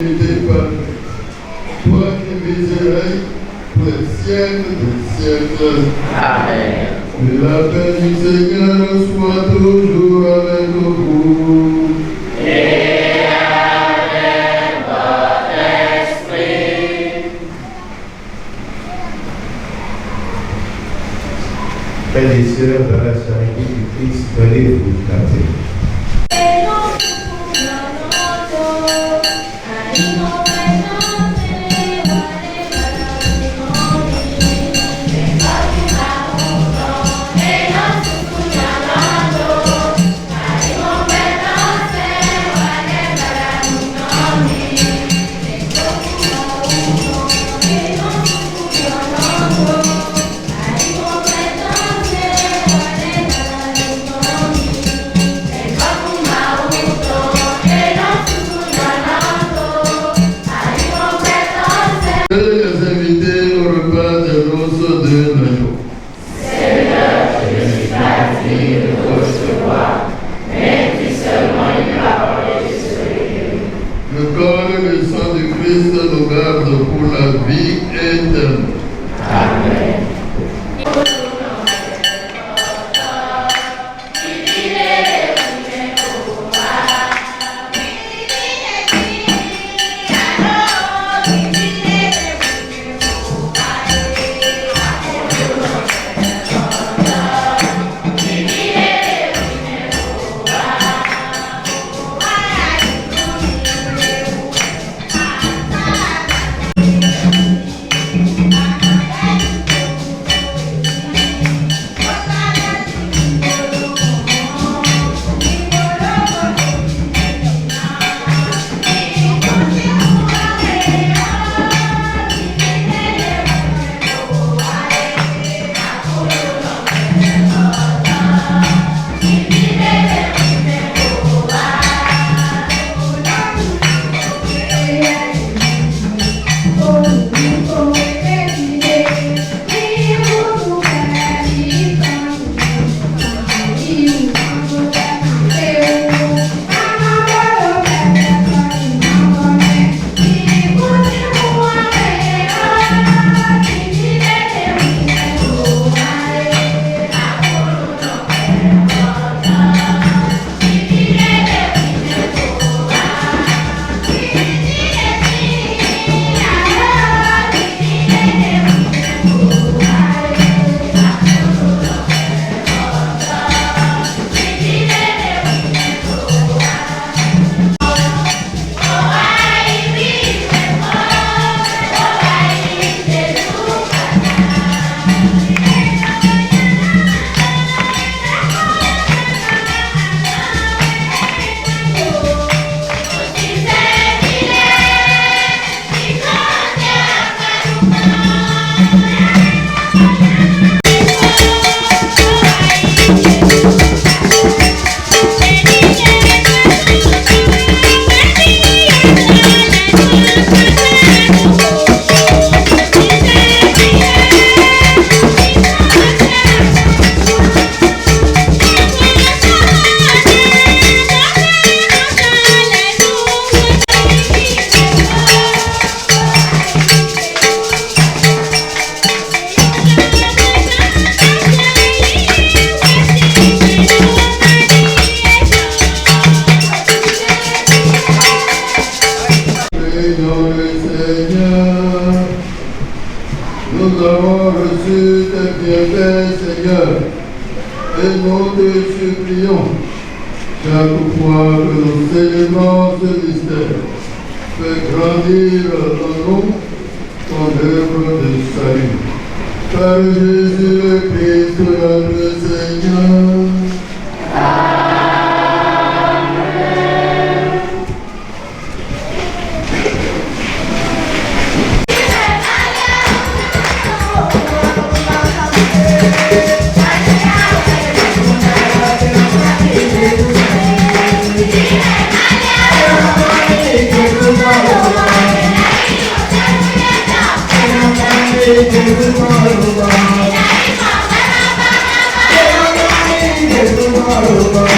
Toi qui viserais pour les siècles des siècles. Amen. Que la paix du Seigneur soit toujours avec vous. Et avec votre esprit. Frères et sœurs, dans la charité du Christ, venez vous canter. Les invités au repas des noces de l'agneau. Seigneur, je ne suis pas digne de vous recevoir, mais dis seulement une parole et je serai guéri. Le corps et le sang du Christ nous gardent pour la vie éternelle. Amen. Seigneur le Seigneur, nous avons reçu tes bienfaits, Seigneur, et nous te supplions, chaque fois que nous célébrons ce mystère, fais grandir en nous ton œuvre de salut. Par Jésus le Christ, notre Seigneur. Bye.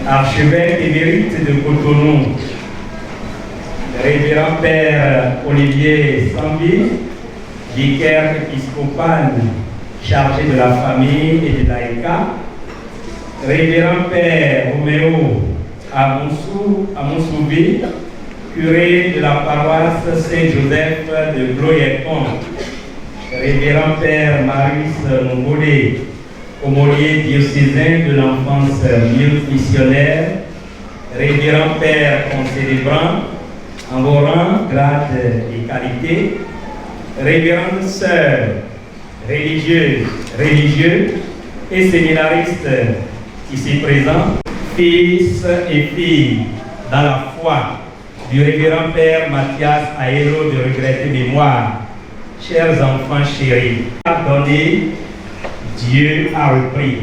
Archevêque émérite de Cotonou, Révérend Père Olivier Sambi, vicaire épiscopal chargé de la famille et de l'AECA, Révérend Père Roméo Amoussoubi, curé de la paroisse Saint-Joseph de Gloyerpont, Révérend Père Marius Mongolé, aumônier diocésain de l'enfance missionnaire, Révérend Père concélébrant, en vos rangs, grade et qualité, Révérendes sœurs, religieux et séminaristes ici présents, fils et filles dans la foi du Révérend Père Mathias Aélo de regrettée mémoire, chers enfants chéris, pardonnez, Dieu a repris.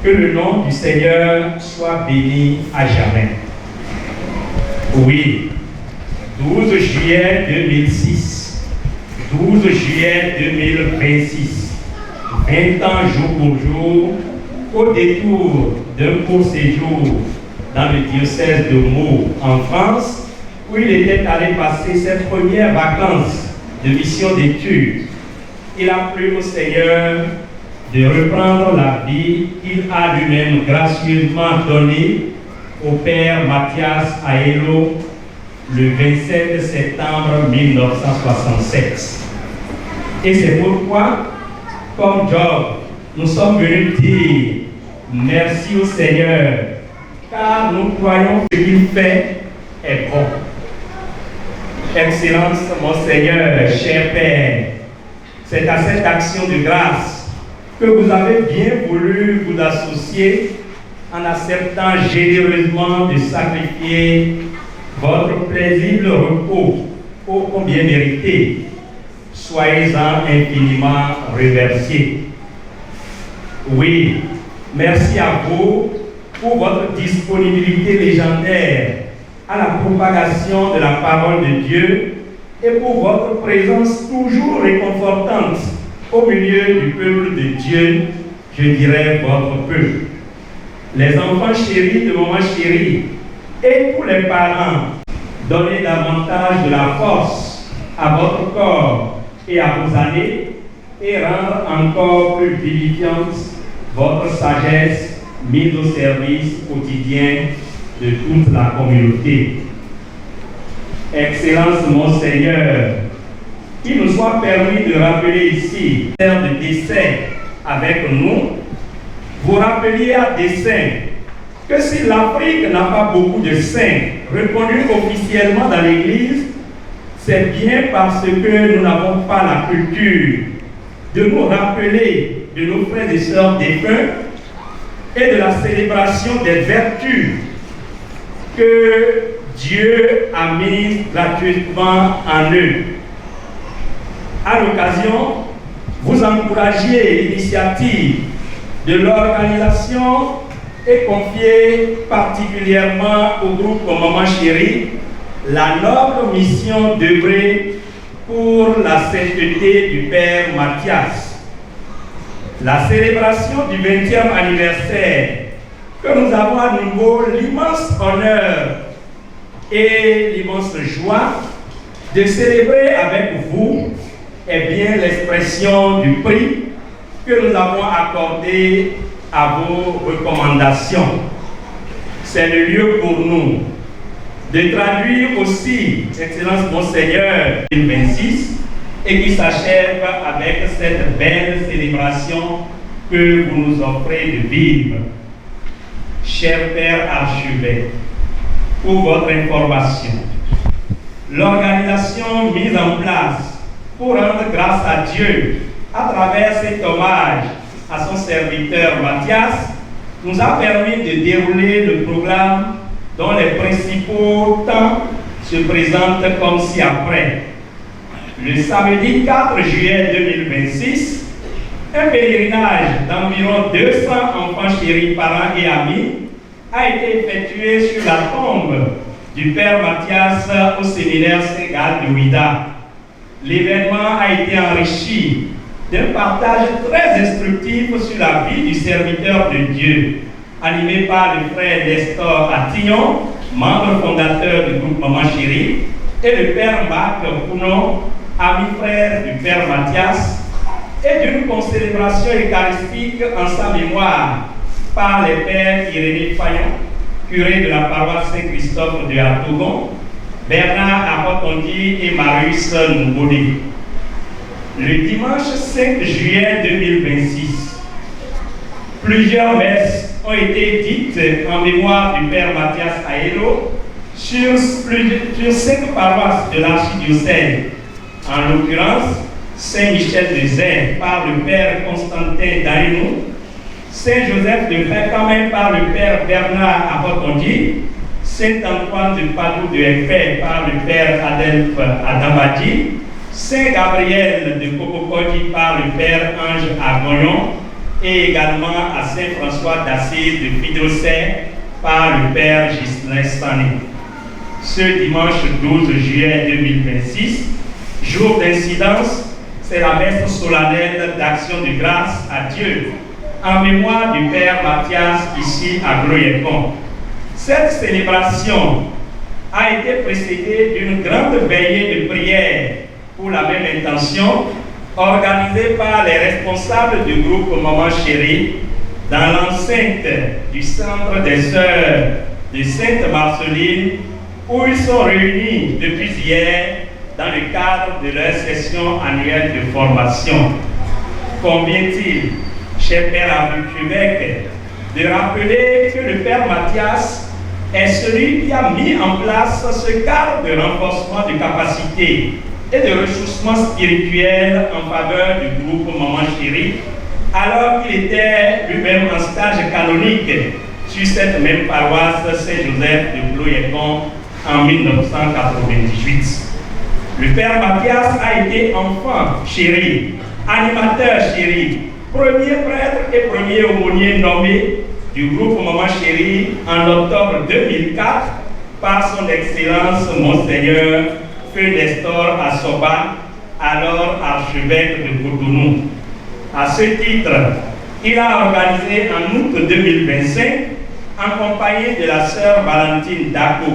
Que le nom du Seigneur soit béni à jamais. Oui, 12 juillet 2006, 12 juillet 2026, 20 ans jour pour jour, au détour d'un court séjour dans le diocèse de Meaux en France, où il était allé passer ses premières vacances de mission d'études. Il a plu au Seigneur de reprendre la vie qu'il a lui-même gracieusement donnée au Père Mathias Aélo le 27 septembre 1967. Et c'est pourquoi, comme Job, nous sommes venus dire Merci au Seigneur, car nous croyons que ce qu'il fait est bon. Excellence, mon Seigneur, cher Père, c'est à cette action de grâce que vous avez bien voulu vous associer en acceptant généreusement de sacrifier votre paisible repos, ô combien mérité. Soyez-en infiniment remerciés. Oui, merci à vous pour votre disponibilité légendaire à la propagation de la parole de Dieu et pour votre présence toujours réconfortante au milieu du peuple de Dieu, je dirais votre peuple. Les enfants chéris de maman chérie et tous les parents, donnez davantage de la force à votre corps et à vos années et rendre encore plus vivifiante votre sagesse mise au service quotidien de toute la communauté. Excellence, mon Seigneur, qu'il nous soit permis de rappeler ici, terre de décès avec nous, vous rappeliez à dessein que si l'Afrique n'a pas beaucoup de saints reconnus officiellement dans l'Église, c'est bien parce que nous n'avons pas la culture de nous rappeler de nos frères et sœurs défunts et de la célébration des vertus que Dieu a mises gratuitement en eux. À l'occasion, vous encouragiez l'initiative de l'organisation et confiez particulièrement au groupe Maman Chérie la noble mission d'œuvrer pour la sainteté du Père Mathias. La célébration du 20e anniversaire que nous avons à nouveau l'immense honneur et l'immense joie de célébrer avec vous est bien l'expression du prix que nous avons accordé à vos recommandations. C'est le lieu pour nous de traduire aussi, Excellence Monseigneur 2026, et qui s'achève avec cette belle célébration que vous nous offrez de vivre. Cher Père Archevêque, pour votre information, l'organisation mise en place pour rendre grâce à Dieu à travers cet hommage à son serviteur Mathias nous a permis de dérouler le programme dont les principaux temps se présentent comme ci-après. Le samedi 4 juillet 2026, un pèlerinage d'environ 200 enfants chéris, parents et amis a été effectué sur la tombe du Père Mathias au séminaire Ségal de Ouida. L'événement a été enrichi d'un partage très instructif sur la vie du serviteur de Dieu, animé par le frère Nestor Attignon, membre fondateur du groupe Maman Chérie, et le père Marc Pounon, ami frère du Père Mathias, et d'une concélébration eucharistique en sa mémoire par les pères Irénée Fayon, curé de la paroisse Saint-Christophe de Atogon, Bernard Apotondi et Marius Ngoudé. Le dimanche 5 juillet 2026, plusieurs messes ont été dites en mémoire du Père Mathias Aelo sur 5 paroisses de l'archidiocèse. En l'occurrence, Saint-Michel de Zay par le Père Constantin Daïnou, Saint-Joseph de Frécamin par le Père Bernard Apotondi, Saint-Antoine de Padoue de Effet par le Père Adelphe Adamadi, Saint-Gabriel de Cococodi par le Père Ange Agognon et également à Saint-François d'Assise de Fidrocet par le Père Ghislain Stané. Ce dimanche 12 juillet 2026, jour d'incidence, c'est la messe solennelle d'action de grâce à Dieu en mémoire du Père Mathias ici à Gloyecon. Cette célébration a été précédée d'une grande veillée de prière pour la même intention, organisée par les responsables du groupe Maman Chérie dans l'enceinte du Centre des Sœurs de Sainte-Marceline, où ils sont réunis depuis hier dans le cadre de leur session annuelle de formation. Convient-il, cher Père Archevêque, de rappeler que le Père Mathias est celui qui a mis en place ce cadre de renforcement de capacité et de ressourcement spirituel en faveur du groupe Maman Chérie, alors qu'il était lui-même en stage canonique sur cette même paroisse Saint-Joseph de Bloyecon en 1998. Le Père Mathias a été enfant chéri, animateur chéri, premier prêtre et premier aumônier nommé du groupe Maman Chérie en octobre 2004 par son Excellence Monseigneur Feu Nestor Assoba, alors archevêque de Cotonou. À ce titre, il a organisé en août 2025, accompagné de la sœur Valentine Dako,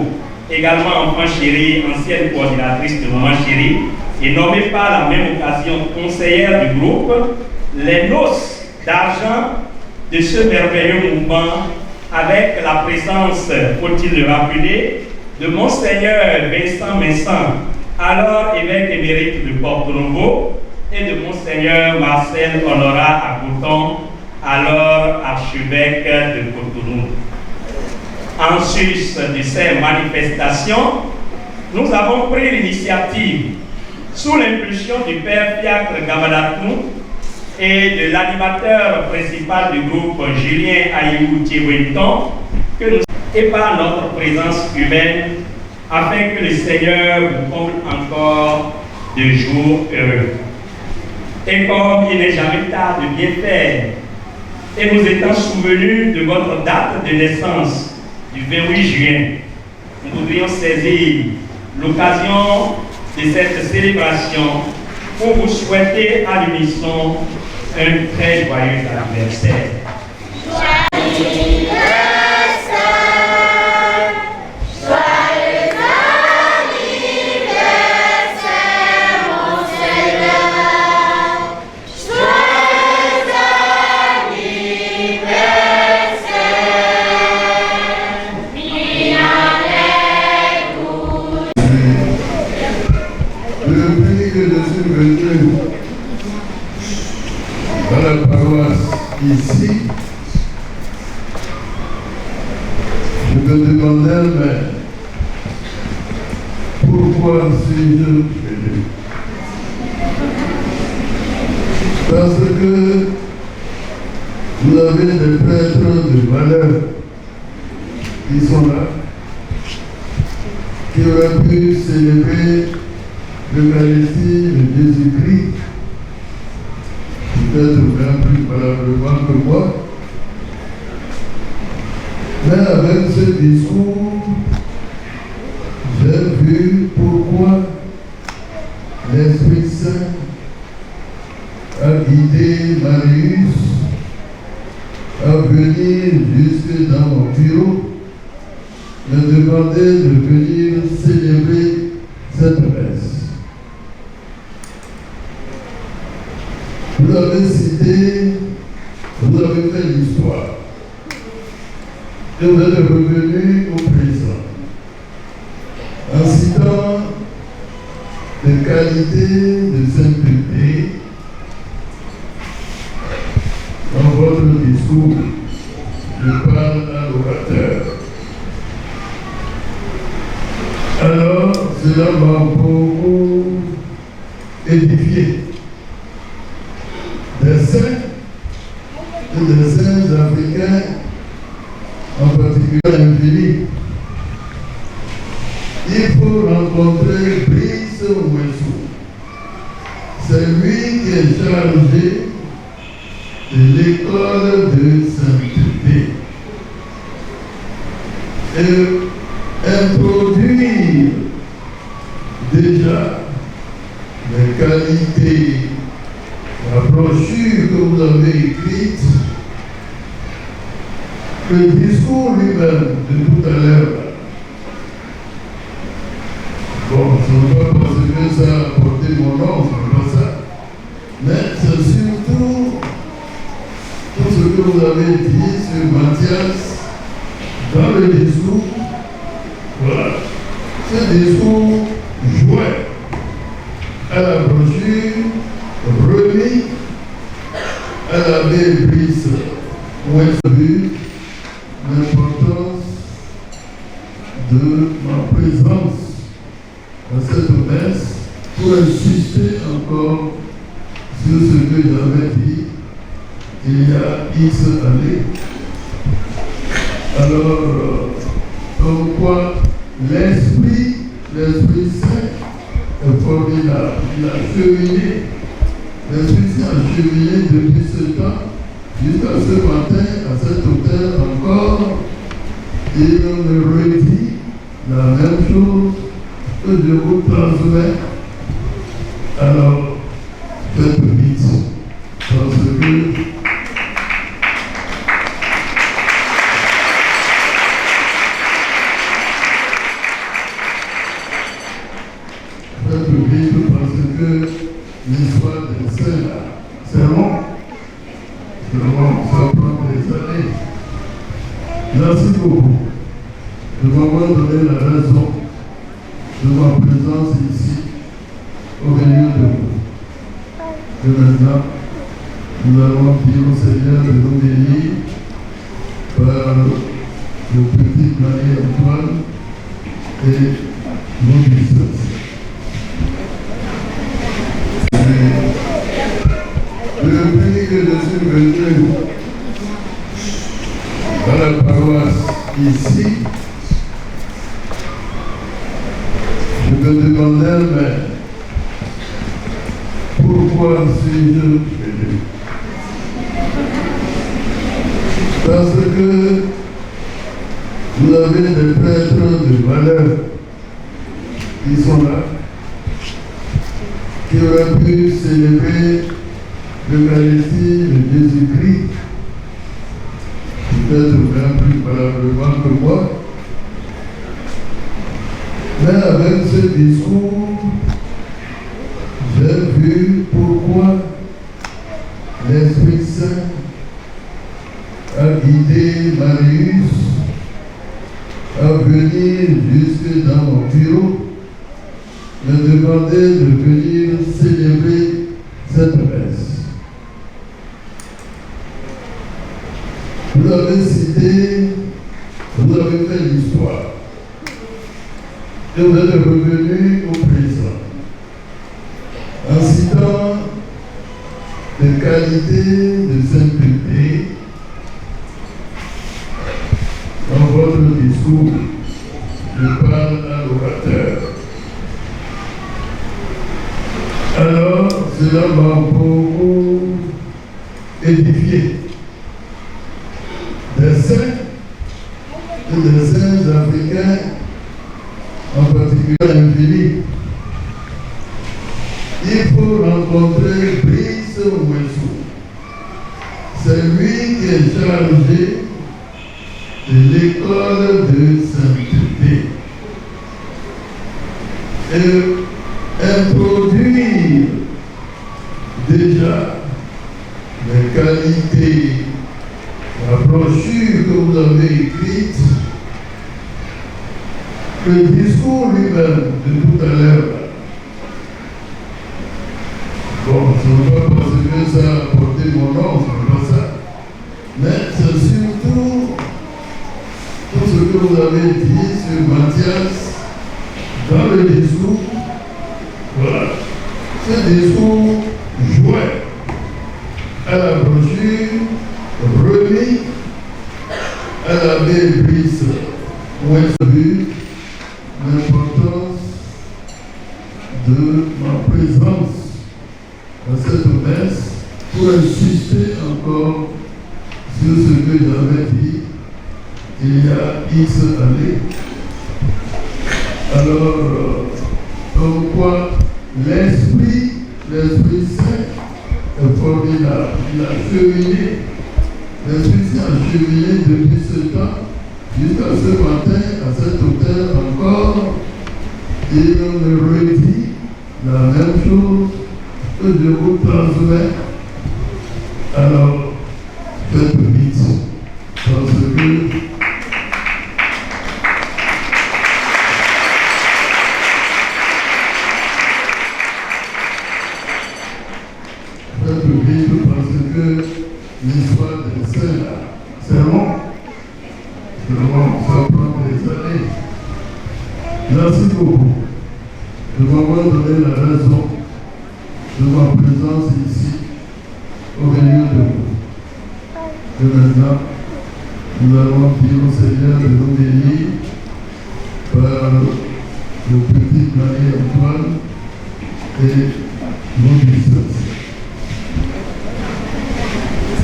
également enfant chérie, ancienne coordinatrice de Maman Chérie, et nommée par la même occasion conseillère du groupe, les noces d'argent de ce merveilleux mouvement, avec la présence, faut-il le rappeler, de Monseigneur Vincent Messan, alors évêque émérite de Porto-Novo, et de Monseigneur Marcel Honorat à Coton, alors archevêque de Cotonou. En sus de ces manifestations, nous avons pris l'initiative, sous l'impulsion du Père Fiacre Gabadatou et de l'animateur principal du groupe Julien Aïou Thiewinton, et par notre présence humaine, afin que le Seigneur vous comble encore de jours heureux. Et comme il n'est jamais tard de bien faire, et nous étant souvenus de votre date de naissance, du 28 juin, nous voudrions saisir l'occasion de cette célébration pour vous souhaiter à l'unisson un très joyeux anniversaire. Dans la paroisse ici, je me demandais, mais pourquoi suis-je venu? Parce que vous avez des prêtres de valeur qui sont là, qui auraient pu célébrer l'Eucharistie de Jésus-Christ, peut-être même plus valablement que moi. Mais avec ce discours, j'ai vu pourquoi l'Esprit Saint a guidé Marius à venir jusque dans mon bureau, me demander de venir célébrer cette messe. Vous avez cité, vous avez fait l'histoire. Et vous êtes revenu au présent. En citant les qualités de sainteté dans votre discours, je parle à l'orateur. Alors, cela m'a beaucoup édifié. Des saints et des saints africains, en particulier l'infini. Il faut rencontrer Brice Ouessou. C'est lui qui est chargé de l'école de sainteté. Et introduire déjà les qualités, la brochure que vous avez écrite, le discours lui-même de tout à l'heure. Bon, ce n'est pas parce que ça a porté mon nom, ce n'est pas ça. Mais c'est surtout tout ce que vous avez dit sur Mathias dans le discours. Voilà. Ce discours jouait à la brochure remis à l'abbé Brice Ouessou de ma présence à cette messe pour insister encore sur ce que j'avais dit il y a X années. Alors, comme quoi l'Esprit Saint est formidable. Il a cheminé, l'Esprit Saint a cheminé depuis ce temps jusqu'à ce matin, à cet hôtel encore. Il me redit la même chose que je vous transmets. Alors, faites vite, parce que l'histoire des saints là, c'est long, ça prend des années. Merci beaucoup de m'avoir donné la raison de ma présence ici, au milieu de vous. Et maintenant, nous allons dire au Seigneur de nous bénir par le petit Marie-Antoine et nos bisous. Depuis que je suis venu à la paroisse ici, je me demandais, mais pourquoi suis-je venu? Parce que vous avez des prêtres de valeur qui sont là, qui auraient pu célébrer l'Eucharistie de Jésus-Christ, peut-être bien plus valablement que moi. Mais avec ce discours, j'ai vu pourquoi l'Esprit Saint a guidé Marius à venir jusque dans mon bureau, me demander de venir célébrer cette messe. Vous avez cité, vous avez fait l'histoire, et vous êtes revenu au présent, en citant les qualités de sainteté dans votre discours. Je parle à l'orateur. Alors, cela m'a beaucoup édifié. Des saints et des saints africains, en particulier l'infini. Il faut rencontrer Brice Ouessou. C'est lui qui est chargé de l'école de sainteté. Et introduire déjà les qualités, la brochure que vous avez écrite, le discours lui-même de tout à l'heure. Bon, ce n'est pas parce que ça a porté mon nom, c'est pas ça. Mais c'est surtout tout ce que vous avez dit sur Matthias dans le discours. Voilà. Ce discours jouait à la brochure remis à l'abbé Brice où est vu l'importance de ma présence à cette messe pour insister encore sur ce que j'avais dit il y a X années. Alors, comme quoi l'Esprit Saint est formidable. Il a cheminé, l'Esprit Saint a cheminé depuis ce temps jusqu'à ce matin, à cet hôtel encore. Il me redit la même chose que je vous transmets. Alors, faites vite, parce que l'histoire des saints là, c'est long, ça prend des années. Merci beaucoup de m'avoir donné la raison de ma présence ici au milieu de vous. Et maintenant, nous allons dire au Seigneur de nous bénir par le petit Marie-Antoine et nos bisous.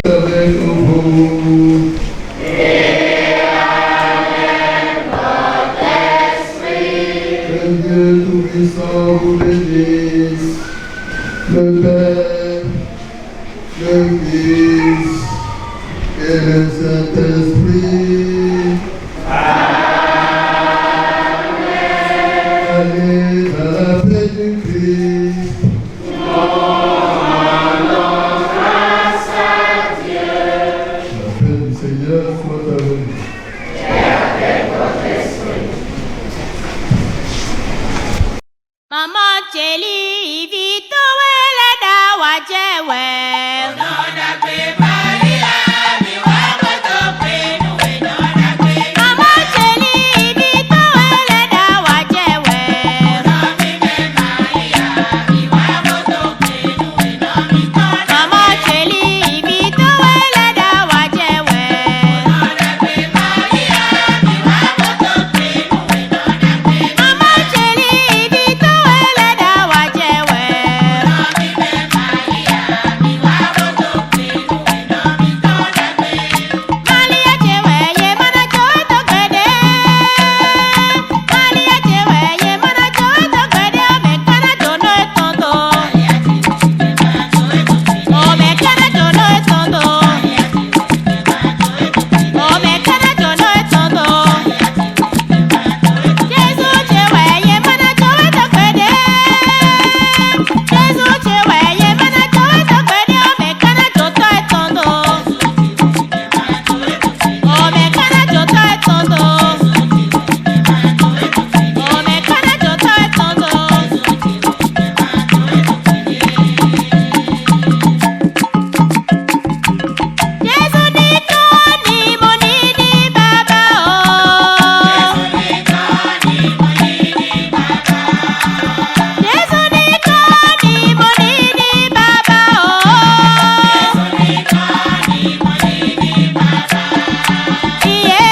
Avec vous. Dieu Tout-Puissant vous bénisse, le Père, le Fils et le Saint-Esprit. Amen. Allez à la paix du Christ. Rendons grâce à Dieu. La paix du Seigneur soit avec vous. Et avec votre esprit. Mama Cheli Vito wele da wajewe. Nona kwe Maria mi wako tope nuwe nona kwe. Mama Cheli Vito wele da wajewe. Nomi me Maria mi wako tope nuwe nomi kona. Mama Cheli Vito wele da wajewe. Nona kwe Maria mi wako tope nuwe nona kwe. Mama Cheli Vito wele da wajewe. Nomi me Maria mi wako tope nuwe nomi kona kwe. Malia chewe ye mana choe to kwede. Malia chewe ye mana choe to kwede. Ome kana jono etondo. Ome kana jono etondo. Ome kana jono etondo. Jesu chewe ye mana choe to kwede. Jesu chewe ye mana choe to kwede. Ome kana joto etondo. Ome kana joto etondo. Ome kana joto etondo. Jesu niko ni mo ni baba o. Jesu niko ni mo ni baba o. Iye.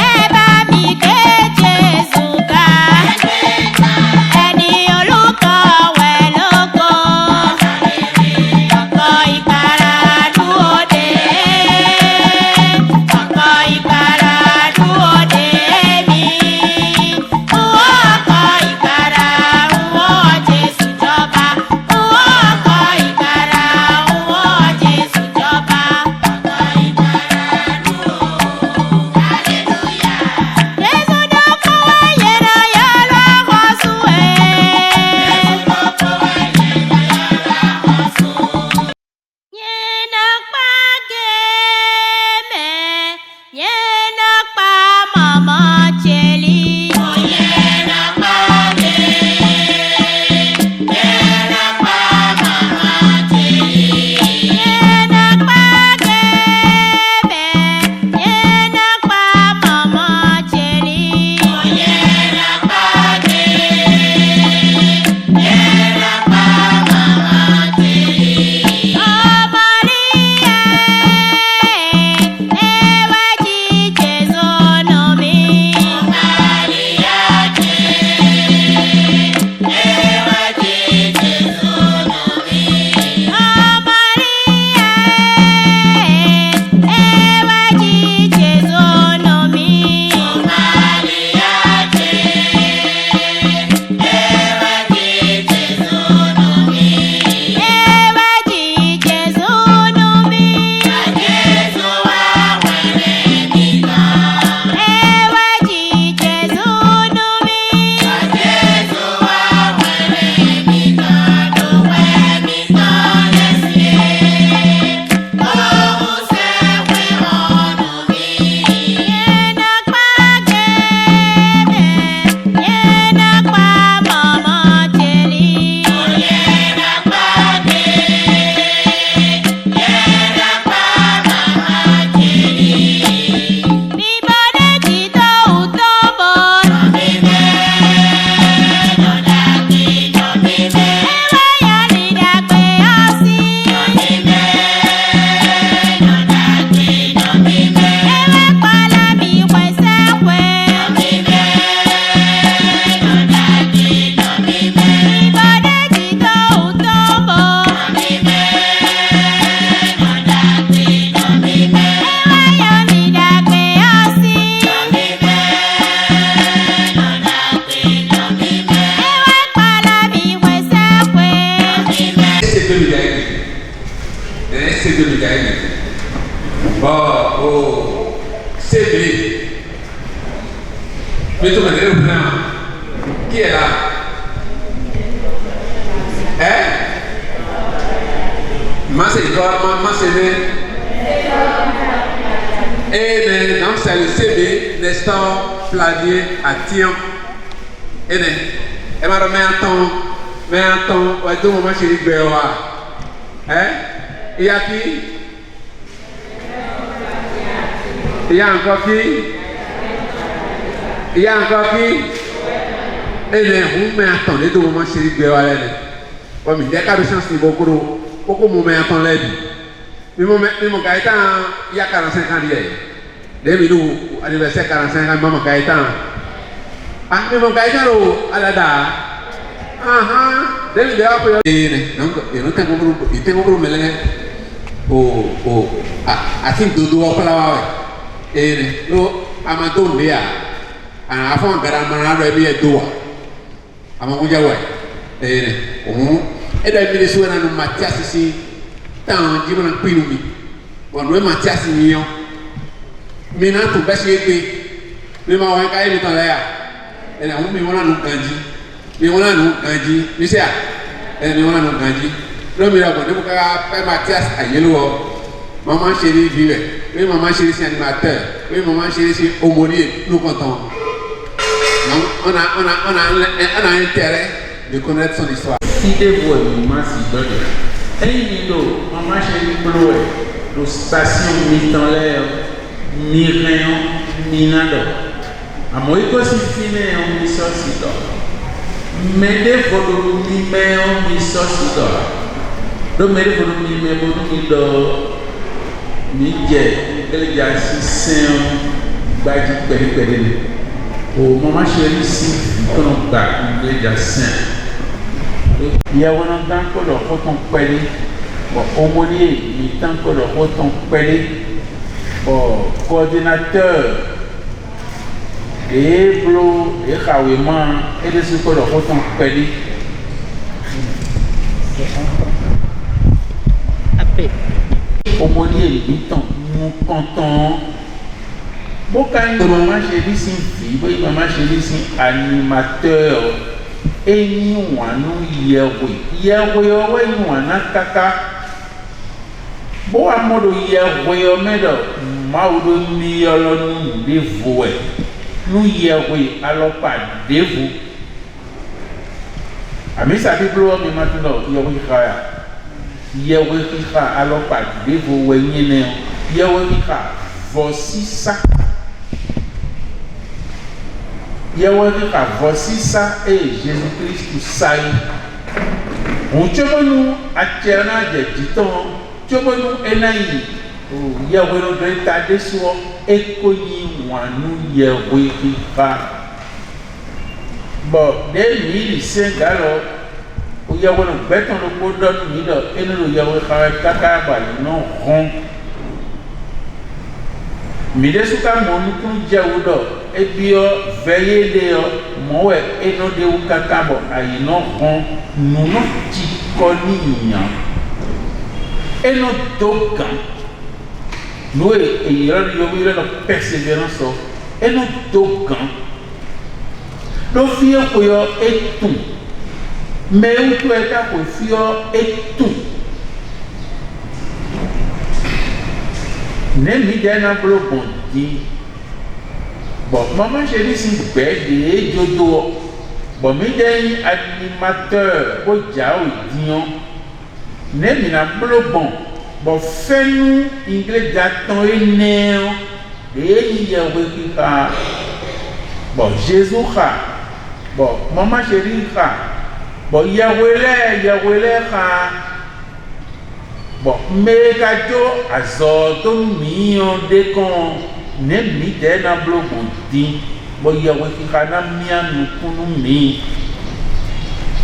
Ẹ bá mi gbé Jésù ga. Ẹni olùkọ́ wẹ̀ lógo. Ọkọ̀ ìgbàlà dúró dè. Ọkọ̀ ìgbàlà dúró dè mí. Wọ́ ọkọ̀ ìgbàlà, wọ́ Jésù jọba. Wọ́ ọkọ̀ ìgbàlà, wọ́ Jésù jọba. Ọkọ̀ ìgbàlà dúró. Hallelujah. Jésù dọ́kọ̀ wáyé náà yọ lọ́kọ̀ sùn ẹ̀. Nyena kpa geme, nyena kpa Mama Cheli. Nyena kpa geme, nyena kpa Mama Cheli. Nyena kpa geme, nyena kpa Mama Cheli. Nyena kpa geme, nyena kpa Mama Cheli. Oh Maria, ewe chi Jesu nomi. s'aimer. Mais tu m'as dit, qui est là? Hein? Maman s'aimer. Et maintenant, c'est le CB, Nestor, Planier, Atian. Et elle m'a remis un temps, ouais, deux moments chez Libéra. Hein? Il y a qui? Il y a encore qui? Il y a encore qui? Et vous attendez deux moments chez Libéra. Ouais, mais il y a de chance, beaucoup de moments l'aide. Mais mon Gaëtan, il y a 45 ans d'hier. Dès que anniversaire 45 ans, maman Gaëtan. Ah, mais mon Gaëtan, à la dame. Dès que donc, il était un peu mêlé à qui dodo à la et l'eau à ma tombe bien. À fond, Garamana, il y a deux. À mon Goujaoué. Et là, il y a un Mathias ici. Tant que je n'ai pas eu bon, nous Mathias Mignon. Maintenant, tout bas chez lui. Mais ma voix est dans l'air. Et là, on a nous grandi. Mais on a nous grandi. Mais c'est ça. Et on a nous grandi. Le miracle, nous avons Mathias à Yellow. Maman chérie vivait. Oui, maman chérie, c'est animateur. Oui, maman chérie, c'est aumônier. Nous comptons. On a intérêt de connaître son histoire. Si des voix, maman, si d'autres. Et il maman chérie Chloé, la station mise dans l'air, mi-rayon, mi-nado. À moi, il faut s'y finir en mi-sauce d'or. Mais des photos mi-mayon, mi-sauce d'or. Donc, mais des photos mi-mayon, mi-d'or, mi-jet, il y a 600 badges péri-péri. Oh, maman chérie, si, on a il y a 5. Il y a un temps que le roton pelé, au monier, il y a un temps que le roton pelé, coordinateur, et blo, et Kawéman, et de ce que le roton pelé. Au monier, il y a un canton. Beaucoup de maman chérie, c'est maman chérie, c'est animateur. Et nous avons Yahweh, nous avons Kaka. Bon, à mode Yahweh, mais Maudo Niolon dévoué. Nous Yahweh, alors pas dévoué. Ami sa Bible, mais maintenant, Yahweh Kaya. Yahweh Kika, alors pas dévoué. Yahweh Kika, voici ça. Voici ça et Jésus-Christ tout ça. On tient nous à Tierna de Titon, tient nous Enaï. Yahweh nous doit être déçu et connu moi nous Yahweh qui va. Bon, des mille cinq alors, où Yahweh nous bête on le code mille et nous Yahweh qui va caca non rond. Mais de ce cas, nous diaoudo et puis veiller de moi et nous de Oukakabo à une rond nous nous ticonions et nous toquons nous et il y a une persévérance et nous toquons nous fions et tout mais où tu es là pour fier et tout. Nemi dena blo bondi. Bon, maman chérie si bête et jodo. Bon, mi den animateur bo jao dion. Nemi na blo bon. Bon, fais-nous anglais daton et néo. Et Yahweh qui a. Bon, Jésus a. Bon, maman chérie a. Bon, Yahweh a. Bon, mais gajo azoto mio de con ne mi de na blogo di bo Yahweh ki kana mia no kunu mi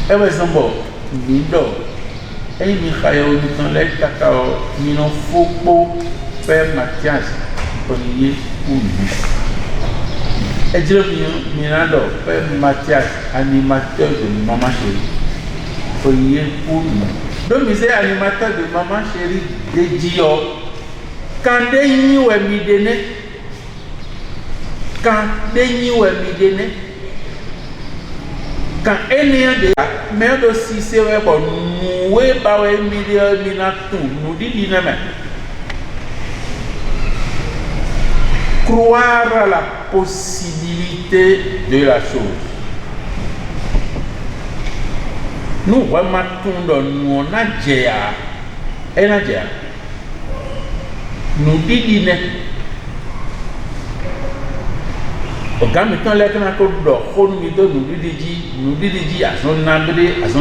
e we zambo mi do e mi khayo ni ton le kakao mi no fopo Père Mathias Olivier Oulu e jiro mi na do Père Mathias animateur de Maman Chérie Olivier Oulu. Donc, c'est animateur de Maman Chérie de Dio. Quand il y a mis donné, quand denyi we mi de ne quand enia de mais aussi c'est vrai bon nous we ba we mi de mi na tout nous dit ne mais croire à la possibilité de la chose. Nous vraiment nous on a déjà et na déjà nous dit ne au cas où les gens qui ont nous dit à son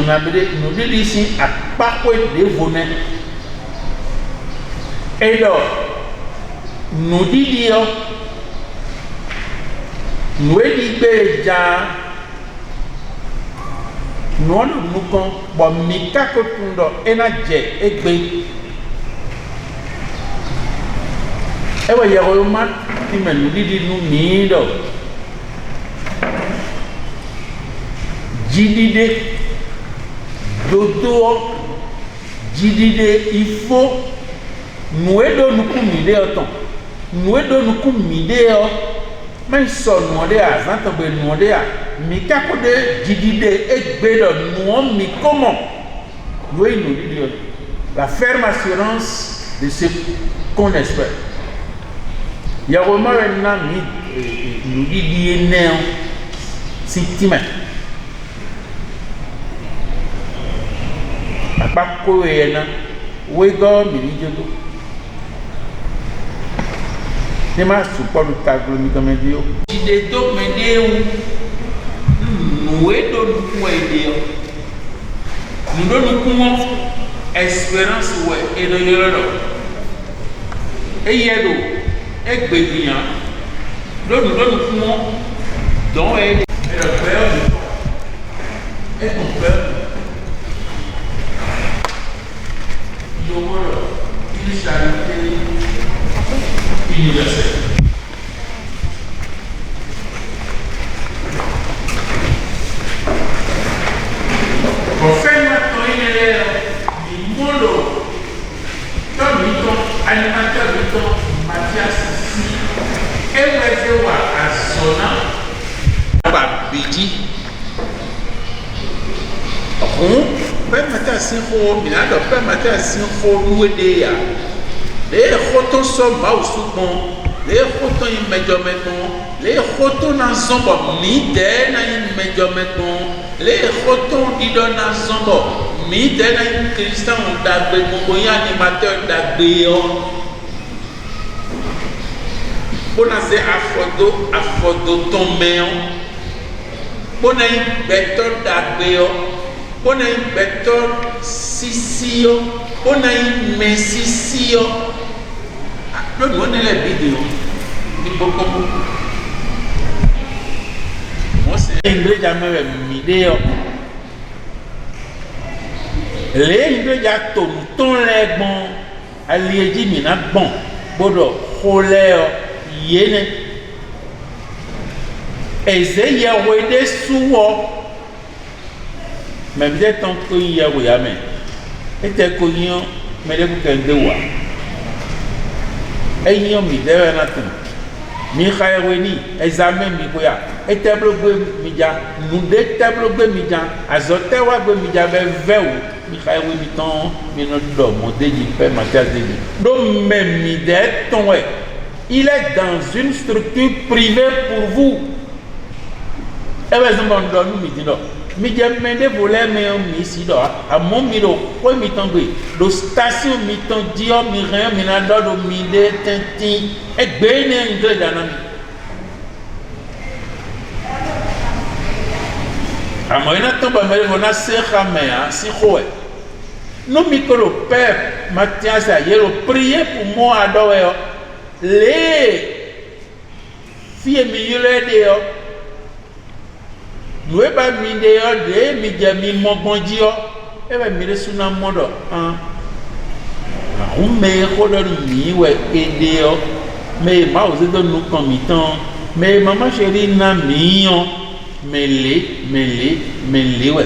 abri nous dit ici à pas quoi de venir et donc nous dit nous dit déjà nous quand bon mika ko tundo enaje egbe ewa yaro ma ti menu di nu mi do jidide dodo jidide il faut nous edo nu ku mi de oton nous edo nu ku mi de o mais so nu de a zanto be nu de a mika ko de jidide egbe do nu mi comment nous nous dit la ferme assurance de ce qu'on espère. Il y a vraiment un ami nous dit néo si timé a pas cohérent oui go mi dit do ne ma support le tableau mi comme dit idée to me deu nous edo nous aider nous donne comment espérance ouais et de yoro et yedo egbegiyan lónìí fún wọn dán ẹ lọ pẹ́ ọ̀dùn ẹ kàn pẹ́ yòówó rẹ̀ kí ní sàrìkẹ́ ìyẹ̀sẹ̀. Ọ̀fẹ́ máa tán ilé rẹ̀ ìmúlò tọ́mì tán animateur mi tán Mathias si eweze wa asona ba biji on peut mettre sin fo minado peut mettre sin fo louede ya les photos sont ba usubon les photos in measurement les photos na zombo mi de na in measurement les photos di do na zombo mi de na in Christian dagbe gbogbo ya animateur dagbe yo bona se afodo tomeo bona beto dagbeo bona beto sisio bona mesisio no no nele video ni boko mo se igreja me video le igreja ton legbon alieji mi na gbon bodo holeo yene eze yawe de suwo mais bien tant que yawe yame était connu mais le bouquin de wa ayyo mi dewe na tun mi khaywe ni examen mi koya etable gbe mi ja nu de table gbe mi ja azote wa gbe mi ja be vewu mi khaywe mi ton mi no do mo de ji pe Mathias de do même mi de ton ouais. Il est dans une structure privée pour vous. Et bien, je me dis, mais je me dis, vous l'avez mis ici, à mon miro, quoi, mi tombe, le station, mi tombe, dio, mi rien, mi nado, mi de, tintin, et bien, il y a un peu à moi, il y a un peu de si nous, le père Mathias, il a prié pour moi à Doé. Les filles milieu de nous e ba mi de yo de mi je mi mo bonji yo e ba mi le suna modo an o me ko do mi we ede yo me ma o se do nu kan mi tan me mama chérie na mi yo mele we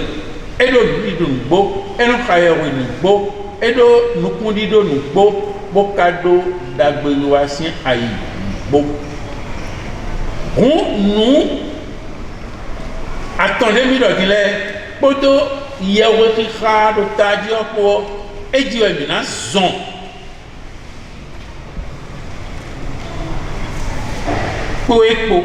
e do di do gbo e no ka yo we nu gbo e do nu kun di do nu gbo bo kado dagbeluwa sin ayi gbo nous attendez-moi dans les poteaux hier où qui a le tadio pour et Dieu est bien zon pour écho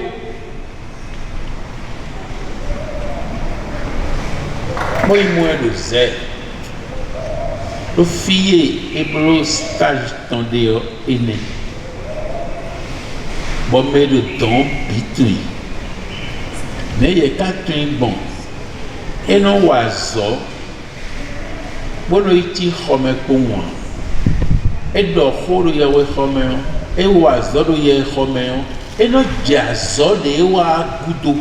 moi de zèle le fille et le stage tendé est né bon mais de temps bitui mais il y a quatre bon et non oiseau bon il comme moi et d'or il y a comme et oiseau il y a comme et non jazo de wa gudo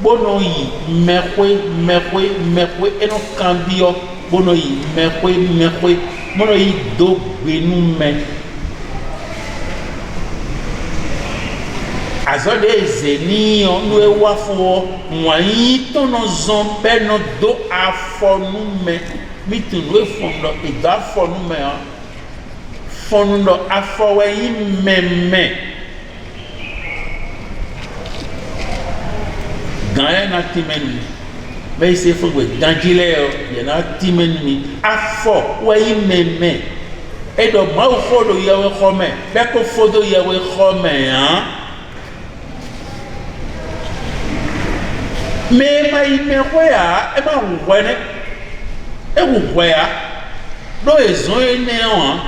bon il me et non cambio bon il me bon il do benu me azode zeni onu ewa fo mwayi tono zombe no do afonu me mitunu efondo ida fonu me fondo afowe meme gaya na timeni me se fo gbe danjile ye na timeni afo we meme edo ma fodo yewe khome be ko fodo yewe khome mais mais quoi e ma ngwene e ngwea do ezon eneo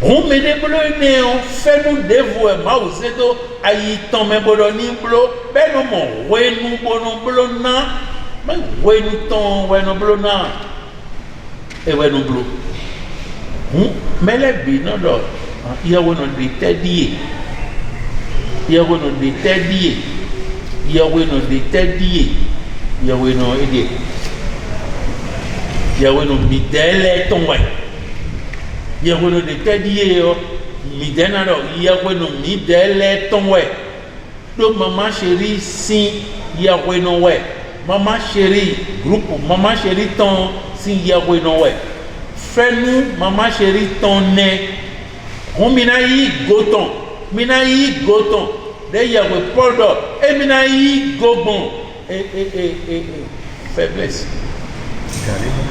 on me de blo eneo fait nous dévouer ma osedo ayi ton me bodo ni blo be no mo we nu bono blo na ma we nu ton we no blo na e we no blo mele bi no do ya wono de tedie ya wono de tedie Yahweh no de tedie Yahweh no ede Yahweh no midele tonwe Yahweh no de tedie yo midena do Yahweh no midele tonwe do maman chérie si Yahweh no we maman chérie groupe maman chérie ton si Yahweh no we frère nous maman chérie ton ne on mina yi goton de Yahweh Paul do emina yi gobon faiblesse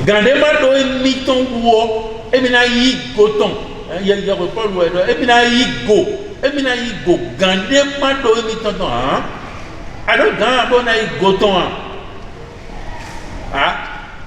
gandema do emiton wo emina yi goton Yahweh Paul do emina yi go gandema do emiton ado gan bona yi goton